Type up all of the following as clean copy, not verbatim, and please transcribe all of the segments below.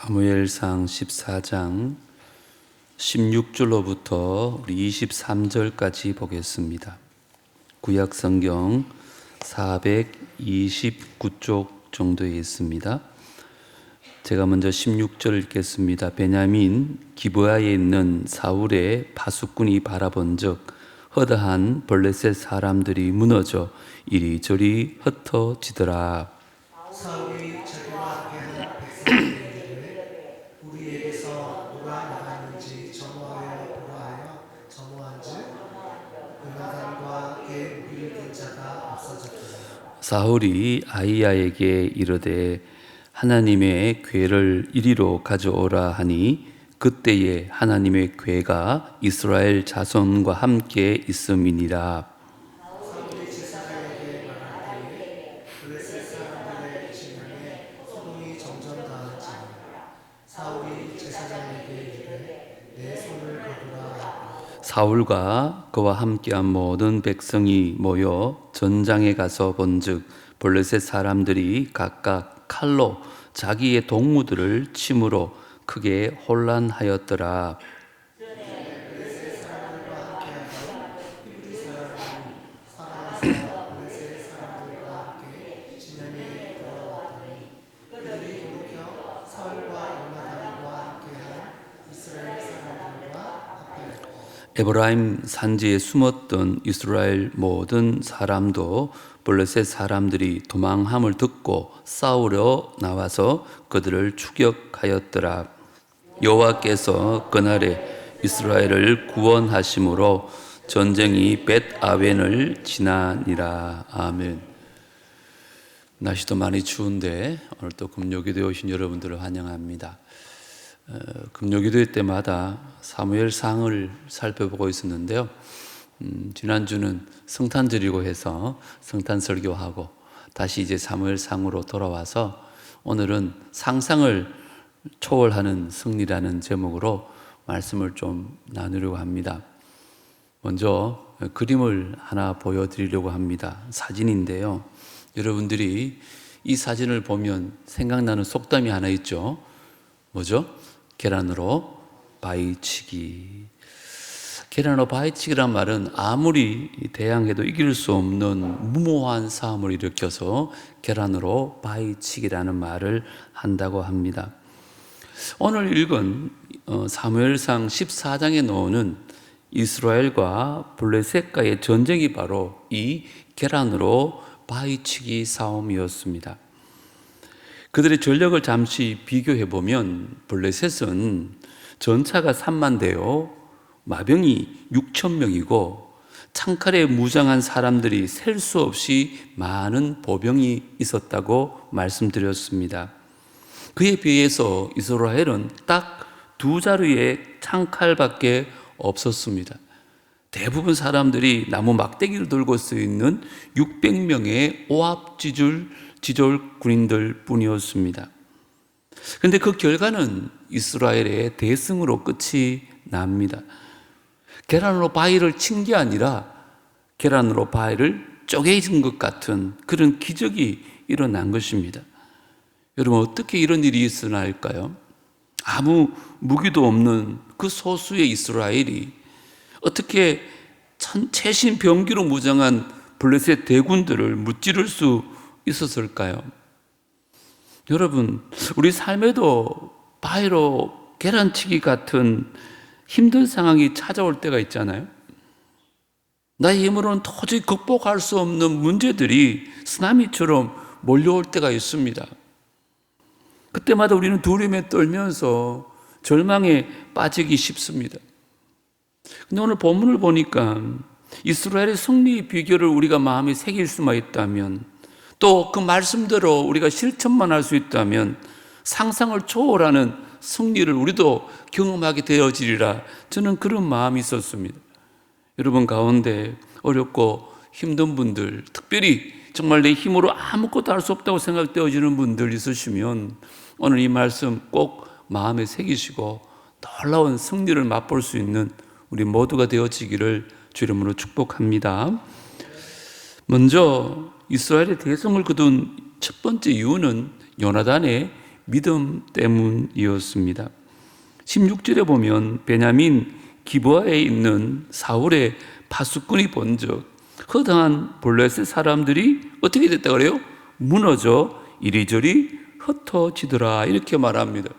사무엘상 14장 16절로부터 우리 23절까지 보겠습니다. 구약 성경 429쪽 정도에 있습니다. 제가 먼저 16절 읽겠습니다. 베냐민 기브아에 있는 사울의 파수꾼이 바라본즉 허다한 블레셋 사람들이 무너져 이리저리 흩어지더라. 사울이 저들과 함께하는 백성들에게 우리에게서 누가 나갔는지 점호하여 보라 하여 점호한즉 요나단과 그의 무기를 든 자가 없어졌더라. 사울이 아히야에게 이르되 하나님의 궤를 이리로 가져오라 하니 그때에 하나님의 궤가 이스라엘 자손과 함께 있음이니라. 사울이 제사장에게 말하되 블레셋 사람들의 진영에 소동이 점점 더하지만 사울이 제사장에게 이르되 내 손을 거두라 하고 사울과 그와 함께한 모든 백성이 모여 전장에 가서 본즉 블레셋 사람들이 각각 칼로 자기의 동무들을 침으로 크게 혼란하였더라. 진영에 들어왔더니 그들이 돌이켜 사울과 요나단과 함께한 이스라엘 사람들과 합하였고 에브라임 산지에 숨었던 이스라엘 모든 사람도 블레셋 사람들이 도망함을 듣고 싸우러 나와서 그들을 추격하였더라. 여호와께서 그날에 이스라엘을 구원하심으로 전쟁이 벳아웬을 지나니라. 아멘. 날씨도 많이 추운데 오늘 또 금요기도에 오신 여러분들을 환영합니다. 금요기도회 때마다 사무엘상을 살펴보고 있었는데요. 지난주는 성탄절이고 해서 성탄 설교하고 다시 이제 사무엘상으로 돌아와서 오늘은 상상을 초월하는 승리라는 제목으로 말씀을 좀 나누려고 합니다. 먼저 그림을 하나 보여드리려고 합니다. 사진인데요. 여러분들이 이 사진을 보면 생각나는 속담이 하나 있죠. 뭐죠? 계란으로 바위치기. 계란으로 바위치기란 말은 아무리 대항해도 이길 수 없는 무모한 싸움을 일으켜서 계란으로 바위치기라는 말을 한다고 합니다. 오늘 읽은 사무엘상 14장에 나오는 이스라엘과 블레셋과의 전쟁이 바로 이 계란으로 바위치기 싸움이었습니다. 그들의 전력을 잠시 비교해보면 블레셋은 전차가 3만 대요, 마병이 6천 명이고 창칼에 무장한 사람들이 셀 수 없이 많은 보병이 있었다고 말씀드렸습니다. 그에 비해서 이스라엘은 딱 2자루의 창칼밖에 없었습니다. 대부분 사람들이 나무 막대기를 들고 서 있는 600명의 오합지졸 군인들 뿐이었습니다. 그런데 그 결과는 이스라엘의 대승으로 끝이 납니다. 계란으로 바위를 친 게 아니라 계란으로 바위를 쪼개진 것 같은 그런 기적이 일어난 것입니다. 여러분, 어떻게 이런 일이 있었을까요? 아무 무기도 없는 그 소수의 이스라엘이 어떻게 최신 병기로 무장한 블레셋 대군들을 무찌를 수 있었을까요? 여러분, 우리 삶에도 바위로 계란치기 같은 힘든 상황이 찾아올 때가 있잖아요. 나의 힘으로는 도저히 극복할 수 없는 문제들이 쓰나미처럼 몰려올 때가 있습니다. 그때마다 우리는 두려움에 떨면서 절망에 빠지기 쉽습니다. 근데 오늘 본문을 보니까 이스라엘의 승리의 비결을 우리가 마음에 새길 수만 있다면, 또 그 말씀대로 우리가 실천만 할 수 있다면 상상을 초월하는 승리를 우리도 경험하게 되어지리라, 저는 그런 마음이 있었습니다. 여러분 가운데 어렵고 힘든 분들, 특별히 정말 내 힘으로 아무것도 할 수 없다고 생각되어지는 분들 있으시면 오늘 이 말씀 꼭 마음에 새기시고 놀라운 승리를 맛볼 수 있는 우리 모두가 되어지기를 주 이름으로 축복합니다. 먼저 이스라엘의 대성을 거둔 첫 번째 이유는 요나단의 믿음 때문이었습니다. 16절에 보면 베냐민 기브아에 있는 사울의 파수꾼이 본즉 허다한 블레셋 사람들이 어떻게 됐다 그래요? 무너져 이리저리 흩어지더라 이렇게 말합니다.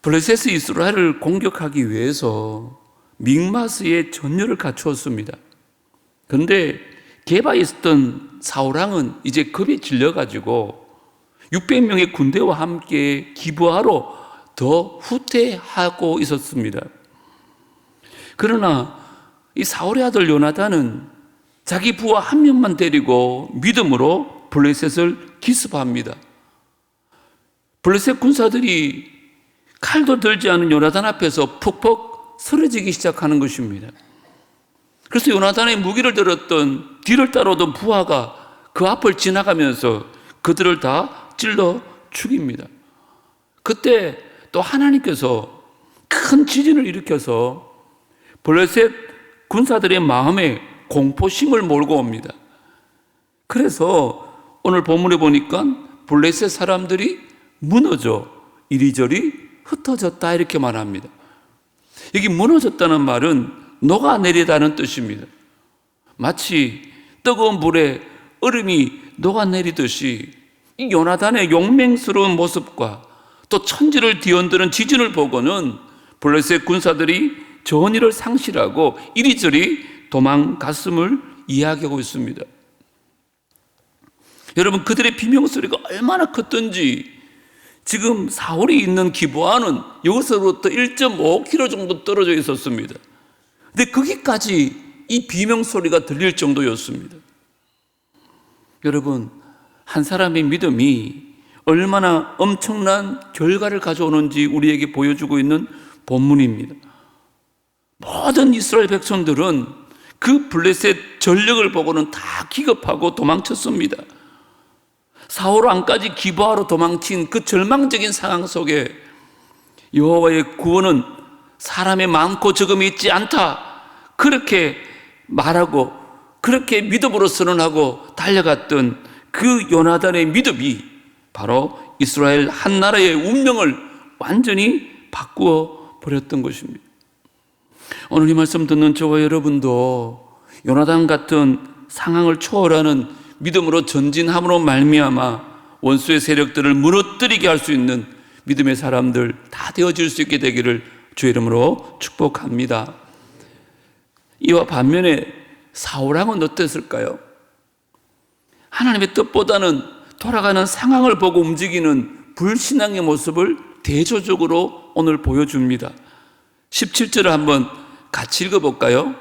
블레셋이 이스라엘을 공격하기 위해서 믹마스의 전열을 갖추었습니다. 그런데 게바에 있었던 사울왕은 이제 겁에 질려가지고 600명의 군대와 함께 기브아로 더 후퇴하고 있었습니다. 그러나 이 사울의 아들 요나단은 자기 부하 한 명만 데리고 믿음으로 블레셋을 기습합니다. 블레셋 군사들이 칼도 들지 않은 요나단 앞에서 푹푹 쓰러지기 시작하는 것입니다. 그래서 요나단의 무기를 들었던 뒤를 따라오던 부하가 그 앞을 지나가면서 그들을 다 찔러 죽입니다. 그때 또 하나님께서 큰 지진을 일으켜서 블레셋 군사들의 마음에 공포심을 몰고 옵니다. 그래서 오늘 본문에 보니까 블레셋 사람들이 무너져 이리저리 흩어졌다 이렇게 말합니다. 여기 무너졌다는 말은 녹아내리다는 뜻입니다. 마치 뜨거운 물에 얼음이 녹아내리듯이 이 요나단의 용맹스러운 모습과 또 천지를 뒤흔드는 지진을 보고는 블레셋 군사들이 전의를 상실하고 이리저리 도망갔음을 이야기하고 있습니다. 여러분, 그들의 비명소리가 얼마나 컸던지 지금 사울이 있는 기브아는 여기서부터 1.5km 정도 떨어져 있었습니다. 근데 거기까지 이 비명소리가 들릴 정도였습니다. 여러분, 한 사람의 믿음이 얼마나 엄청난 결과를 가져오는지 우리에게 보여주고 있는 본문입니다. 모든 이스라엘 백성들은 그 블레셋 전력을 보고는 다 기겁하고 도망쳤습니다. 사울 왕까지 기브아로 도망친 그 절망적인 상황 속에 여호와의 구원은 사람의 많고 적음이 있지 않다, 그렇게 말하고 그렇게 믿음으로 선언하고 달려갔던 그 요나단의 믿음이 바로 이스라엘 한 나라의 운명을 완전히 바꾸어 버렸던 것입니다. 오늘 이 말씀 듣는 저와 여러분도 요나단 같은 상황을 초월하는 믿음으로 전진함으로 말미암아 원수의 세력들을 무너뜨리게 할 수 있는 믿음의 사람들 다 되어질 수 있게 되기를 주의 이름으로 축복합니다. 이와 반면에 사울왕은 어땠을까요? 하나님의 뜻보다는 돌아가는 상황을 보고 움직이는 불신앙의 모습을 대조적으로 오늘 보여줍니다. 17절을 한번 같이 읽어볼까요?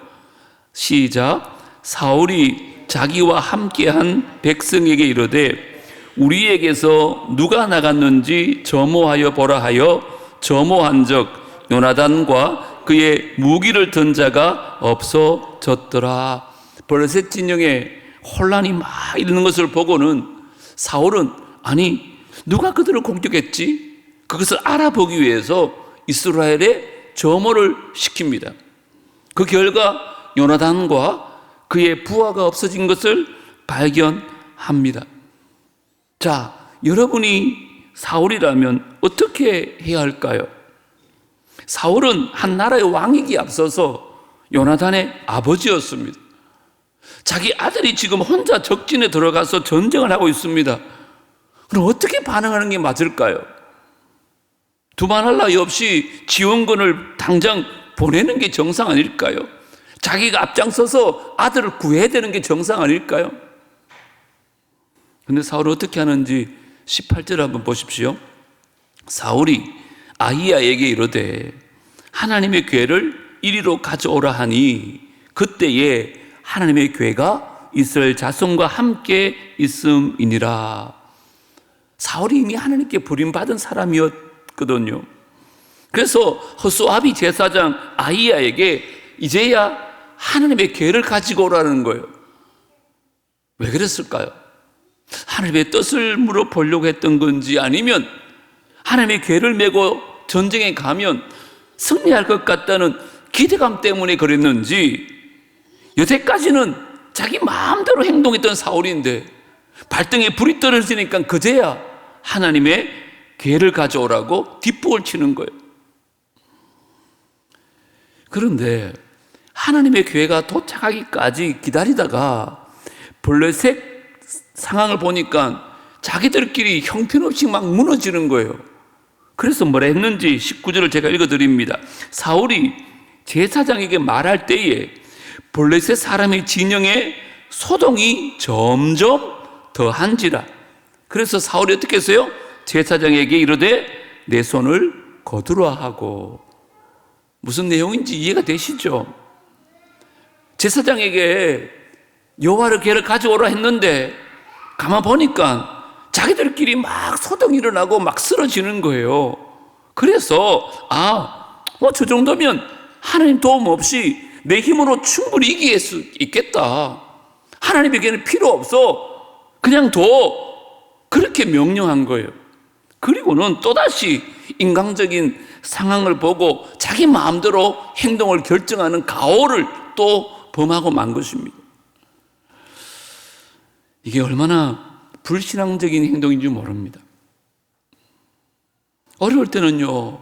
시작. 사울이 자기와 함께한 백성에게 이르되 우리에게서 누가 나갔는지 점호하여 보라 하여 점호한즉 요나단과 그의 무기를 든 자가 없어졌더라. 블레셋 진영에 혼란이 막 있는 것을 보고는 사울은 아니 누가 그들을 공격했지? 그것을 알아보기 위해서 이스라엘에 점호를 시킵니다. 그 결과 요나단과 그의 부하가 없어진 것을 발견합니다. 자, 여러분이 사울이라면 어떻게 해야 할까요? 사울은 한 나라의 왕이기에 앞서서 요나단의 아버지였습니다. 자기 아들이 지금 혼자 적진에 들어가서 전쟁을 하고 있습니다. 그럼 어떻게 반응하는 게 맞을까요? 두말할 나위 없이 지원군을 당장 보내는 게 정상 아닐까요? 자기가 앞장서서 아들을 구해야 되는 게 정상 아닐까요? 그런데 사울은 어떻게 하는지 18절 한번 보십시오. 사울이 아히야에게 이르되 하나님의 궤를 이리로 가져오라 하니 그때에 하나님의 궤가 이스라엘 자손과 함께 있음이니라. 사울이 이미 하나님께 부림받은 사람이었거든요. 그래서 허수아비 제사장 아히야에게 이제야 하나님의 궤를 가지고 오라는 거예요. 왜 그랬을까요? 하나님의 뜻을 물어보려고 했던 건지 아니면 하나님의 궤를 메고 전쟁에 가면 승리할 것 같다는 기대감 때문에 그랬는지 여태까지는 자기 마음대로 행동했던 사울인데 발등에 불이 떨어지니까 그제야 하나님의 괴를 가져오라고 뒷북을 치는 거예요. 그런데 하나님의 괴가 도착하기까지 기다리다가 블레셋 상황을 보니까 자기들끼리 형편없이 막 무너지는 거예요. 그래서 뭐라 했는지 19절을 제가 읽어드립니다. 사울이 제사장에게 말할 때에 블레셋 사람의 진영에 소동이 점점 더한지라. 그래서 사울이 어떻게 했어요? 제사장에게 이르되 내 손을 거두라 하고. 무슨 내용인지 이해가 되시죠? 제사장에게 여호와의 괴를 가져오라 했는데 가만 보니까 자기들끼리 막 소동이 일어나고 막 쓰러지는 거예요. 그래서 저 정도면 하나님 도움 없이 내 힘으로 충분히 이길 수 있겠다. 하나님에게는 필요 없어. 그냥 둬. 그렇게 명령한 거예요. 그리고는 또다시 인간적인 상황을 보고 자기 마음대로 행동을 결정하는 가오를 또 범하고 만 것입니다. 이게 얼마나 불신앙적인 행동인지 모릅니다. 어려울 때는요,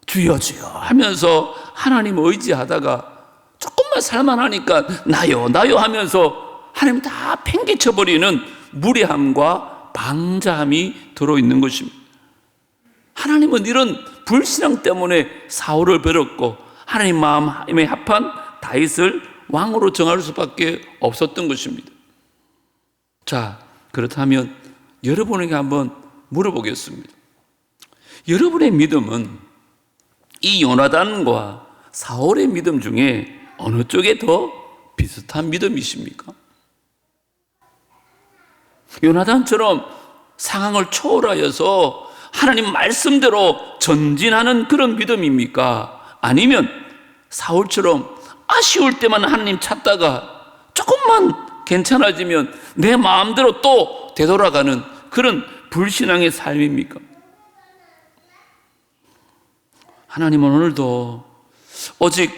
주여 주여 하면서 하나님 의지하다가 조금만 살만하니까 나요 하면서 하나님 다 팽개쳐버리는 무례함과 방자함이 들어있는 것입니다. 하나님은 이런 불신앙 때문에 사울을 버렸고 하나님 마음에 합한 다윗을 왕으로 정할 수밖에 없었던 것입니다. 자, 그렇다면 여러분에게 한번 물어보겠습니다. 여러분의 믿음은 이 요나단과 사울의 믿음 중에 어느 쪽에 더 비슷한 믿음이십니까? 요나단처럼 상황을 초월하여서 하나님 말씀대로 전진하는 그런 믿음입니까? 아니면 사울처럼 아쉬울 때만 하나님 찾다가 조금만 괜찮아지면 내 마음대로 또 되돌아가는 그런 불신앙의 삶입니까? 하나님은 오늘도 오직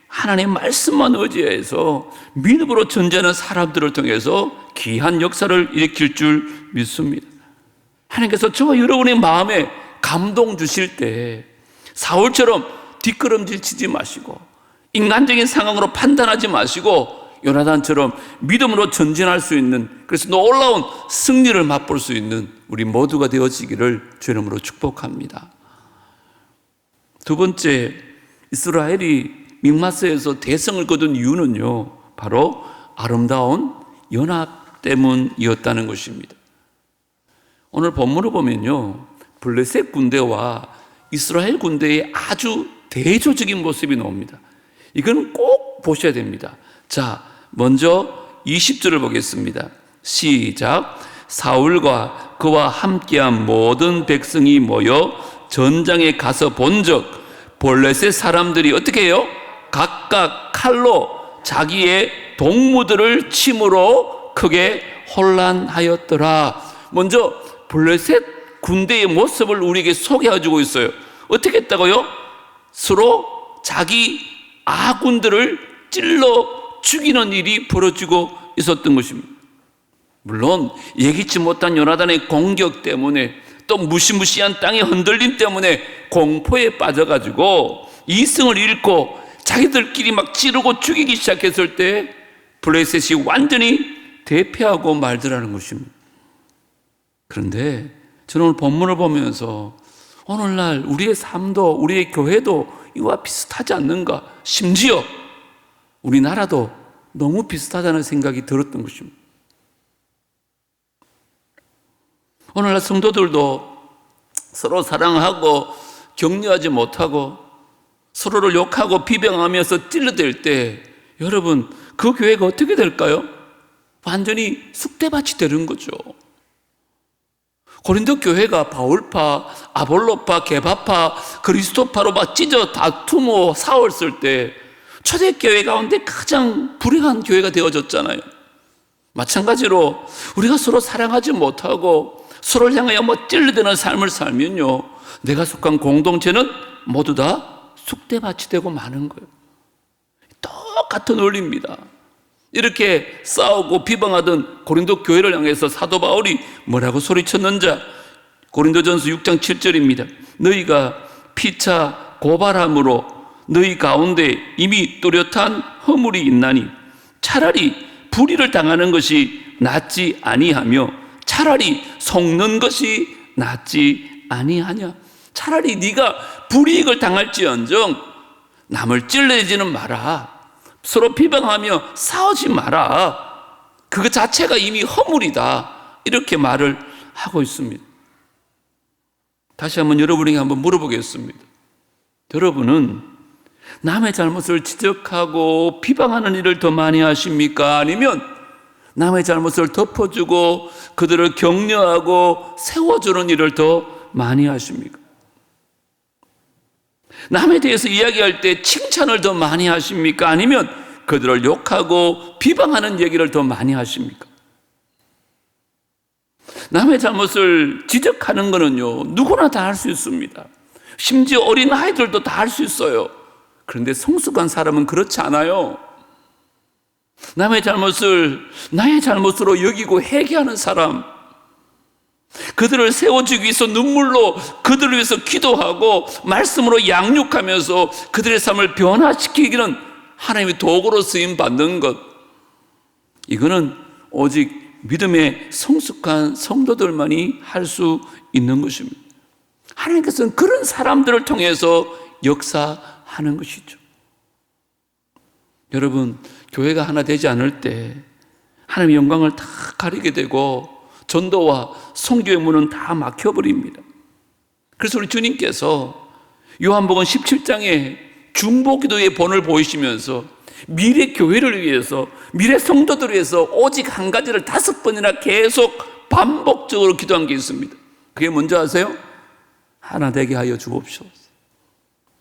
하나님의 말씀만 의지해서 믿음으로 전진하는 사람들을 통해서 귀한 역사를 일으킬 줄 믿습니다. 하나님께서 저와 여러분의 마음에 감동 주실 때 사울처럼 뒷걸음질 치지 마시고 인간적인 상황으로 판단하지 마시고 요나단처럼 믿음으로 전진할 수 있는, 그래서 놀라운 승리를 맛볼 수 있는 우리 모두가 되어지기를 주의 이름으로 축복합니다. 두 번째, 이스라엘이 mik마스에서 대성을 거둔 이유는요, 바로 아름다운 연합 때문이었다는 것입니다. 오늘 본문을 보면요, 블레셋 군대와 이스라엘 군대의 아주 대조적인 모습이 나옵니다. 이건 꼭 보셔야 됩니다. 자, 먼저 20절을 보겠습니다. 시작. 사울과 그와 함께한 모든 백성이 모여 전장에 가서 본즉 블레셋 사람들이 어떻게 해요? 각각 칼로 자기의 동무들을 침으로 크게 혼란하였더라. 먼저 블레셋 군대의 모습을 우리에게 소개해주고 있어요. 어떻게 했다고요? 서로 자기 아군들을 찔러 죽이는 일이 벌어지고 있었던 것입니다. 물론 예기치 못한 요나단의 공격 때문에 또 무시무시한 땅의 흔들림 때문에 공포에 빠져가지고 이성을 잃고 자기들끼리 막 찌르고 죽이기 시작했을 때 블레셋이 완전히 대패하고 말더라는 것입니다. 그런데 저는 오늘 본문을 보면서 오늘날 우리의 삶도 우리의 교회도 이와 비슷하지 않는가, 심지어 우리나라도 너무 비슷하다는 생각이 들었던 것입니다. 오늘날 성도들도 서로 사랑하고 격려하지 못하고 서로를 욕하고 비방하면서 찔러댈 때 여러분, 그 교회가 어떻게 될까요? 완전히 쑥대밭이 되는 거죠. 고린도 교회가 바울파, 아볼로파, 게바파, 그리스도파로 막 찢어 다투고 싸웠을 때 초대교회 가운데 가장 불행한 교회가 되어졌잖아요. 마찬가지로 우리가 서로 사랑하지 못하고 서로를 향하여 찔러대는 삶을 살면요, 내가 속한 공동체는 모두 다 쑥대밭이 되고 마는 거예요. 똑같은 원리입니다. 이렇게 싸우고 비방하던 고린도 교회를 향해서 사도 바울이 뭐라고 소리쳤는지 고린도전서 6장 7절입니다. 너희가 피차 고발함으로 너희 가운데 이미 뚜렷한 허물이 있나니 차라리 불의를 당하는 것이 낫지 아니하며 차라리 속는 것이 낫지 아니하냐. 차라리 네가 불이익을 당할지언정 남을 찔러지는 마라. 서로 비방하며 싸우지 마라. 그거 자체가 이미 허물이다. 이렇게 말을 하고 있습니다. 다시 한번 여러분에게 한번 물어보겠습니다. 여러분은 남의 잘못을 지적하고 비방하는 일을 더 많이 하십니까? 아니면 남의 잘못을 덮어주고 그들을 격려하고 세워주는 일을 더 많이 하십니까? 남에 대해서 이야기할 때 칭찬을 더 많이 하십니까? 아니면 그들을 욕하고 비방하는 얘기를 더 많이 하십니까? 남의 잘못을 지적하는 거는요, 누구나 다 할 수 있습니다. 심지어 어린 아이들도 다 할 수 있어요. 그런데 성숙한 사람은 그렇지 않아요. 남의 잘못을 나의 잘못으로 여기고 회개하는 사람, 그들을 세워주기 위해서 눈물로 그들을 위해서 기도하고 말씀으로 양육하면서 그들의 삶을 변화시키기는 하나님의 도구로 쓰임 받는 것, 이거는 오직 믿음의 성숙한 성도들만이 할 수 있는 것입니다. 하나님께서는 그런 사람들을 통해서 역사하는 것이죠. 여러분, 교회가 하나 되지 않을 때 하나님의 영광을 다 가리게 되고 전도와 선교의 문은 다 막혀버립니다. 그래서 우리 주님께서 요한복음 17장에 중보기도의 본을 보이시면서 미래 교회를 위해서, 미래 성도들을 위해서 오직 한 가지를 5번이나 계속 반복적으로 기도한 게 있습니다. 그게 뭔지 아세요? 하나 되게 하여 주옵소서.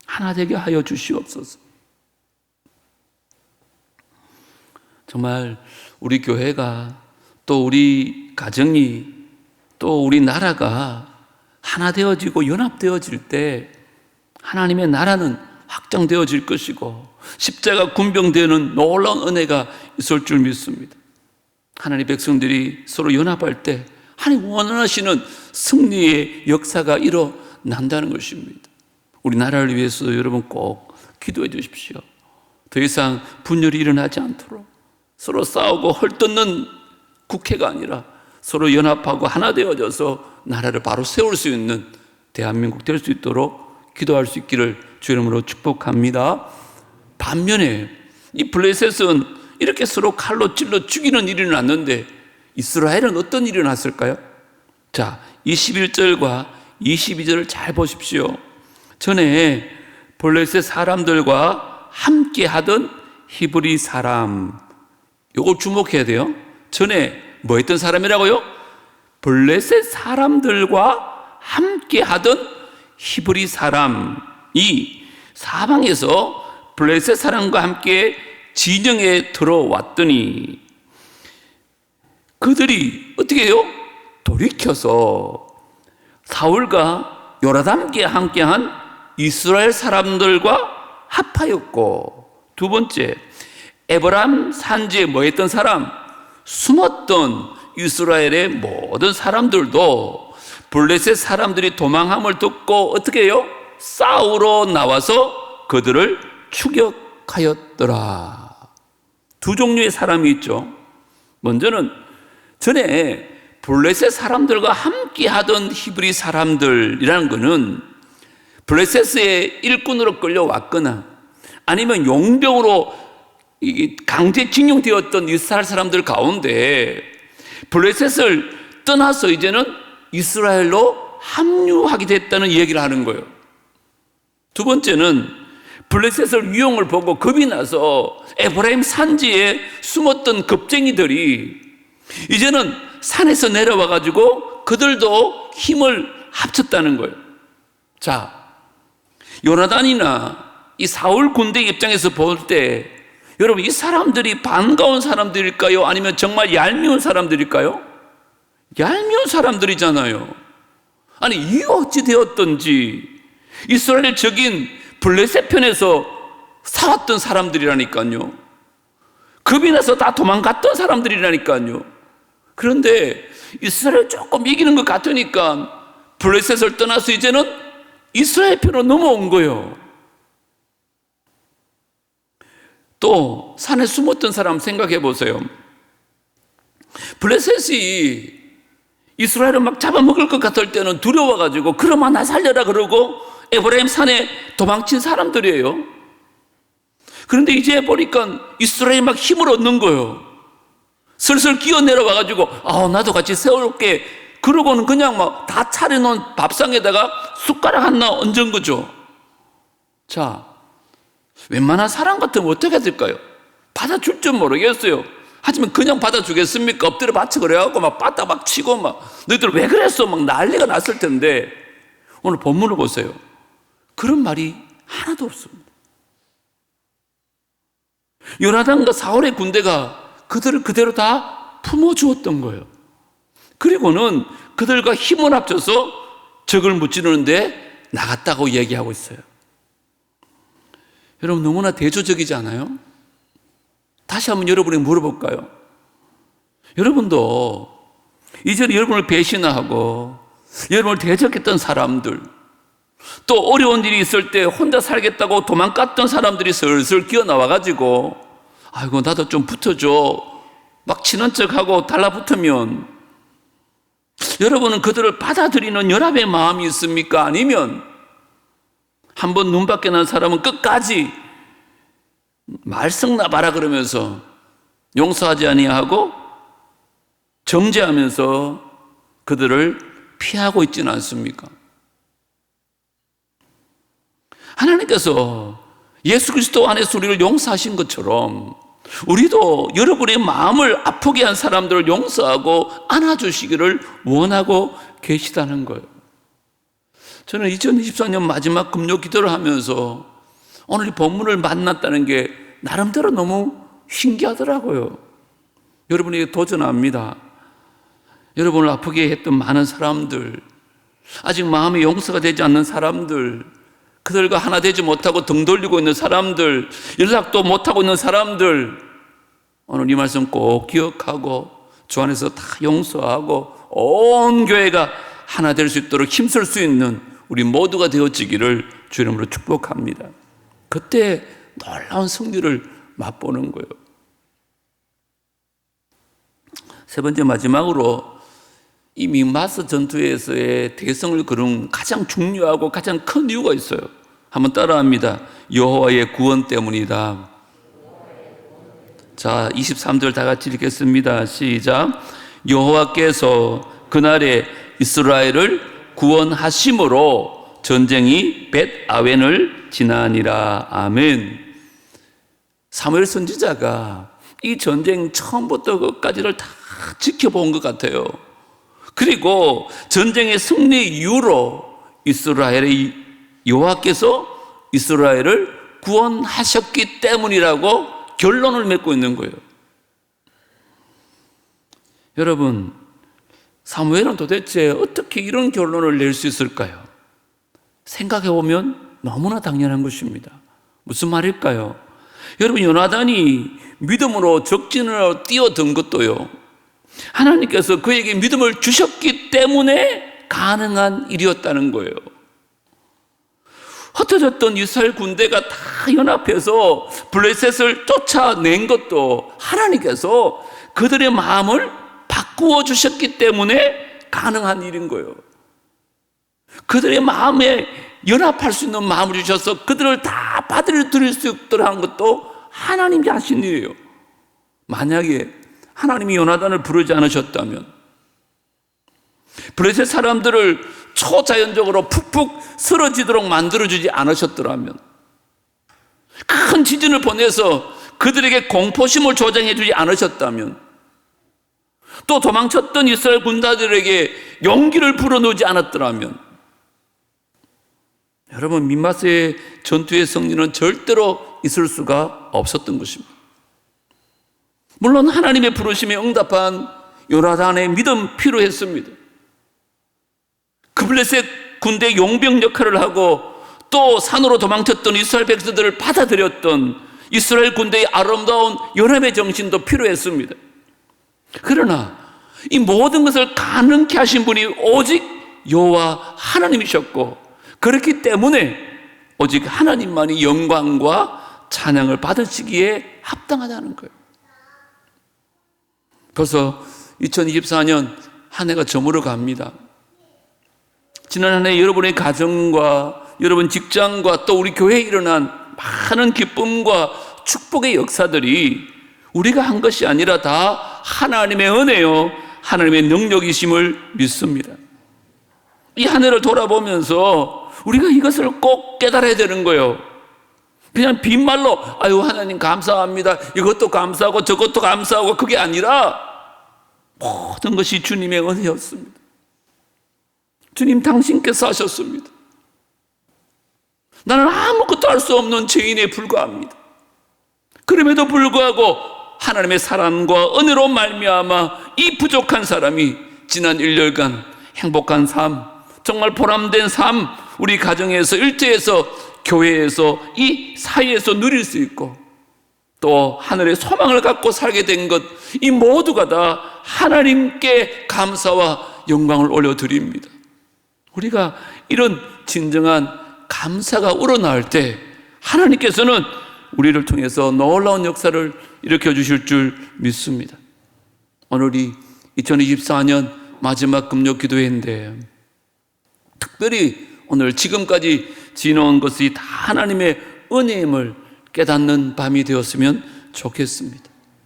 하나 되게 하여 주시옵소서. 정말 우리 교회가, 또 우리 가정이, 또 우리 나라가 하나 되어지고 연합되어질 때 하나님의 나라는 확장되어질 것이고 십자가 군병되는 놀라운 은혜가 있을 줄 믿습니다. 하나님 백성들이 서로 연합할 때 하나님 원하시는 승리의 역사가 일어난다는 것입니다. 우리 나라를 위해서 여러분 꼭 기도해 주십시오. 더 이상 분열이 일어나지 않도록 서로 싸우고 헐뜯는 국회가 아니라 서로 연합하고 하나 되어져서 나라를 바로 세울 수 있는 대한민국 될 수 있도록 기도할 수 있기를 주 이름으로 축복합니다. 반면에 이 블레셋은 이렇게 서로 칼로 찔러 죽이는 일이 났는데 이스라엘은 어떤 일이 났을까요? 자, 21절과 22절을 잘 보십시오. 전에 블레셋 사람들과 함께 하던 히브리 사람, 이걸 주목해야 돼요. 전에 뭐 했던 사람이라고요? 블레셋 사람들과 함께 하던 히브리 사람이 사방에서 블레셋 사람과 함께 진영에 들어왔더니 그들이 어떻게 해요? 돌이켜서 사울과 요나단과 함께한 이스라엘 사람들과 합하였고, 두 번째, 에브람 산지에 뭐 했던 사람? 숨었던 이스라엘의 모든 사람들도 블레셋 사람들이 도망함을 듣고 어떻게 해요? 싸우러 나와서 그들을 추격하였더라. 두 종류의 사람이 있죠. 먼저는 전에 블레셋 사람들과 함께 하던 히브리 사람들이라는 것은 블레셋의 일꾼으로 끌려왔거나 아니면 용병으로 강제 징용되었던 이스라엘 사람들 가운데 블레셋을 떠나서 이제는 이스라엘로 합류하게 됐다는 얘기를 하는 거예요. 두 번째는 블레셋을 위용을 보고 겁이 나서 에브라임 산지에 숨었던 겁쟁이들이 이제는 산에서 내려와 가지고 그들도 힘을 합쳤다는 거예요. 자, 요나단이나 이 사울 군대 입장에서 볼 때 여러분, 이 사람들이 반가운 사람들일까요? 아니면 정말 얄미운 사람들일까요? 얄미운 사람들이잖아요. 아니, 이유 어찌 되었던지 이스라엘 적인 블레셋 편에서 살았던 사람들이라니까요. 겁이 나서 다 도망갔던 사람들이라니까요. 그런데 이스라엘 조금 이기는 것 같으니까 블레셋을 떠나서 이제는 이스라엘 편으로 넘어온 거예요. 또 산에 숨었던 사람 생각해 보세요. 블레셋이 이스라엘을 막 잡아먹을 것 같을 때는 두려워가지고 그러면 나 살려라 그러고 에브라임 산에 도망친 사람들이에요. 그런데 이제 보니까 이스라엘이 막 힘을 얻는 거예요. 슬슬 기어 내려와가지고 나도 같이 세울게 그러고는 그냥 막 다 차려놓은 밥상에다가 숟가락 하나 얹은 거죠. 자, 웬만한 사람 같으면 어떻게 될까요? 받아줄 줄 모르겠어요. 하지만 그냥 받아주겠습니까? 엎드려 받쳐 그래갖고 막 빠따 막 치고 막 너희들 왜 그랬어? 막 난리가 났을 텐데 오늘 본문을 보세요. 그런 말이 하나도 없습니다. 요나단과 사울의 군대가 그들을 그대로 다 품어주었던 거예요. 그리고는 그들과 힘을 합쳐서 적을 무찌르는데 나갔다고 얘기하고 있어요. 여러분 너무나 대조적이지 않아요? 다시 한번 여러분에게 물어볼까요? 여러분도 이전에 여러분을 배신하고 여러분을 대적했던 사람들, 또 어려운 일이 있을 때 혼자 살겠다고 도망갔던 사람들이 슬슬 기어나와가지고 아이고 나도 좀 붙어줘 막 친한 척하고 달라붙으면 여러분은 그들을 받아들이는 연합의 마음이 있습니까? 아니면 한번 눈 밖에 난 사람은 끝까지 말썽나 봐라 그러면서 용서하지 아니하고 정죄하면서 그들을 피하고 있지는 않습니까? 하나님께서 예수 그리스도 안에서 우리를 용서하신 것처럼 우리도 여러분의 마음을 아프게 한 사람들을 용서하고 안아주시기를 원하고 계시다는 거예요. 저는 2024년 마지막 금요 기도를 하면서 오늘 이 본문을 만났다는 게 나름대로 너무 신기하더라고요. 여러분에게 도전합니다. 여러분을 아프게 했던 많은 사람들, 아직 마음의 용서가 되지 않는 사람들, 그들과 하나 되지 못하고 등 돌리고 있는 사람들, 연락도 못하고 있는 사람들, 오늘 이 말씀 꼭 기억하고 주 안에서 다 용서하고 온 교회가 하나 될 수 있도록 힘쓸 수 있는 우리 모두가 되어지기를 주 이름으로 축복합니다. 그때 놀라운 승리를 맛보는 거예요. 세 번째 마지막으로 이 mik마스 전투에서의 대성을 거둔 가장 중요하고 가장 큰 이유가 있어요. 한번 따라합니다. 여호와의 구원 때문이다. 자, 23절 다 같이 읽겠습니다. 시작. 여호와께서 그날에 이스라엘을 구원하심으로 전쟁이 벳아웬을 지나니라. 아멘. 사무엘 선지자가 이 전쟁 처음부터 끝까지를 다 지켜본 것 같아요. 그리고 전쟁의 승리 이후로 이스라엘의 여호와께서 이스라엘을 구원하셨기 때문이라고 결론을 맺고 있는 거예요. 여러분, 사무엘은 도대체 어떻게 이런 결론을 낼 수 있을까요? 생각해 보면 너무나 당연한 것입니다. 무슨 말일까요? 여러분, 요나단이 믿음으로 적진으로 뛰어든 것도요, 하나님께서 그에게 믿음을 주셨기 때문에 가능한 일이었다는 거예요. 흩어졌던 이스라엘 군대가 다 연합해서 블레셋을 쫓아낸 것도 하나님께서 그들의 마음을 바꾸어 주셨기 때문에 가능한 일인 거예요. 그들의 마음에 연합할 수 있는 마음을 주셔서 그들을 다 받아들일 수 있도록 한 것도 하나님이 하신 일이에요. 만약에 하나님이 요나단을 부르지 않으셨다면, 블레셋 사람들을 초자연적으로 푹푹 쓰러지도록 만들어주지 않으셨더라면, 큰 지진을 보내서 그들에게 공포심을 조장해주지 않으셨다면, 또 도망쳤던 이스라엘 군사들에게 용기를 불어넣지 않았더라면, 여러분, mik마스의 전투의 승리는 절대로 있을 수가 없었던 것입니다. 물론 하나님의 부르심에 응답한 요나단의 믿음 필요했습니다. 그 블레셋 군대 용병 역할을 하고 또 산으로 도망쳤던 이스라엘 백성들을 받아들였던 이스라엘 군대의 아름다운 연합의 정신도 필요했습니다. 그러나 이 모든 것을 가능케 하신 분이 오직 여호와 하나님이셨고, 그렇기 때문에 오직 하나님만이 영광과 찬양을 받으시기에 합당하다는 거예요. 벌써 2024년 한 해가 저물어 갑니다. 지난 한 해 여러분의 가정과 여러분 직장과 또 우리 교회에 일어난 많은 기쁨과 축복의 역사들이 우리가 한 것이 아니라 다 하나님의 은혜요, 하나님의 능력이심을 믿습니다. 이 한 해를 돌아보면서 우리가 이것을 꼭 깨달아야 되는 거예요. 그냥 빈말로 아유 하나님 감사합니다, 이것도 감사하고 저것도 감사하고, 그게 아니라 모든 것이 주님의 은혜였습니다. 주님 당신께서 하셨습니다. 나는 아무것도 할 수 없는 죄인에 불과합니다. 그럼에도 불구하고 하나님의 사랑과 은혜로 말미암아 이 부족한 사람이 지난 1년간 행복한 삶, 정말 보람된 삶, 우리 가정에서, 일터에서, 교회에서, 이 사회에서 누릴 수 있고, 또 하늘의 소망을 갖고 살게 된 것, 이 모두가 다 하나님께 감사와 영광을 올려드립니다. 우리가 이런 진정한 감사가 우러나올 때 하나님께서는 우리를 통해서 놀라운 역사를 일으켜 주실 줄 믿습니다. 오늘이 2024년 마지막 금요 기도회인데, 특별히 오늘 지금까지 지나온 것이 다 하나님의 은혜임을 깨닫는 밤이 되었으면 좋겠습니다.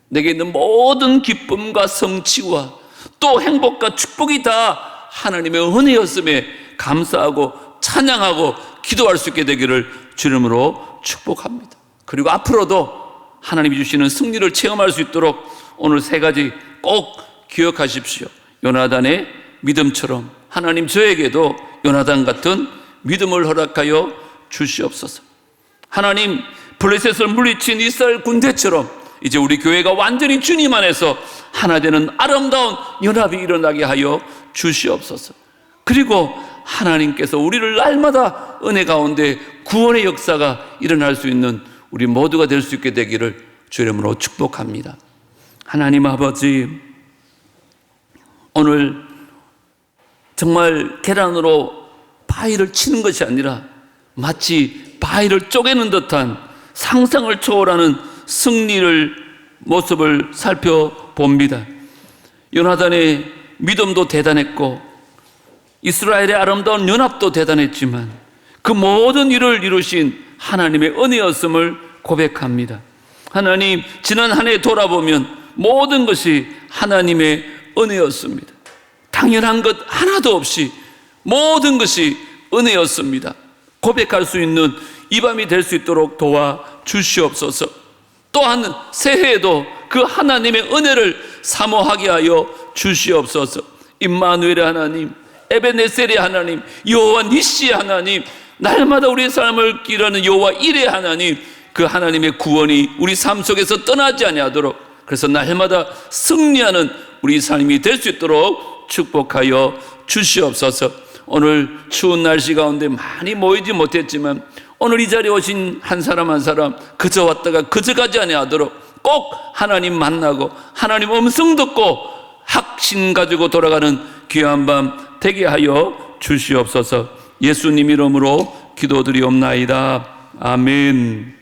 내게 있는 모든 기쁨과 성취와 또 행복과 축복이 다 하나님의 은혜였음에 감사하고 찬양하고 기도할 수 있게 되기를 주님으로 축복합니다. 그리고 앞으로도 하나님이 주시는 승리를 체험할 수 있도록 오늘 3가지 꼭 기억하십시오. 요나단의 믿음처럼 하나님 저에게도 요나단 같은 믿음을 허락하여 주시옵소서. 하나님 블레셋을 물리친 이스라엘 군대처럼 이제 우리 교회가 완전히 주님 안에서 하나 되는 아름다운 연합이 일어나게 하여 주시옵소서. 그리고 하나님께서 우리를 날마다 은혜 가운데 구원의 역사가 일어날 수 있는 우리 모두가 될 수 있게 되기를 주 이름으로 축복합니다. 하나님 아버지, 오늘 정말 계란으로 바위를 치는 것이 아니라 마치 바위를 쪼개는 듯한 상상을 초월하는 승리를 모습을 살펴봅니다. 요나단의 믿음도 대단했고 이스라엘의 아름다운 연합도 대단했지만 그 모든 일을 이루신 하나님의 은혜였음을 고백합니다. 하나님, 지난 한 해 돌아보면 모든 것이 하나님의 은혜였습니다. 당연한 것 하나도 없이 모든 것이 은혜였습니다. 고백할 수 있는 이 밤이 될 수 있도록 도와 주시옵소서. 또한 새해에도 그 하나님의 은혜를 사모하게 하여 주시옵소서. 임마누엘의 하나님, 에베네셀의 하나님, 여호와 니시의 하나님, 날마다 우리의 삶을 기르는 여호와 일의 하나님, 그 하나님의 구원이 우리 삶 속에서 떠나지 아니하도록, 그래서 날마다 승리하는 우리 삶이 될 수 있도록 축복하여 주시옵소서. 오늘 추운 날씨 가운데 많이 모이지 못했지만 오늘 이 자리에 오신 한 사람 한 사람 그저 왔다가 그저 가지 아니하도록 꼭 하나님 만나고 하나님 음성 듣고 확신 가지고 돌아가는 귀한 밤 되게 하여 주시옵소서. 예수님 이름으로 기도드리옵나이다. 아멘.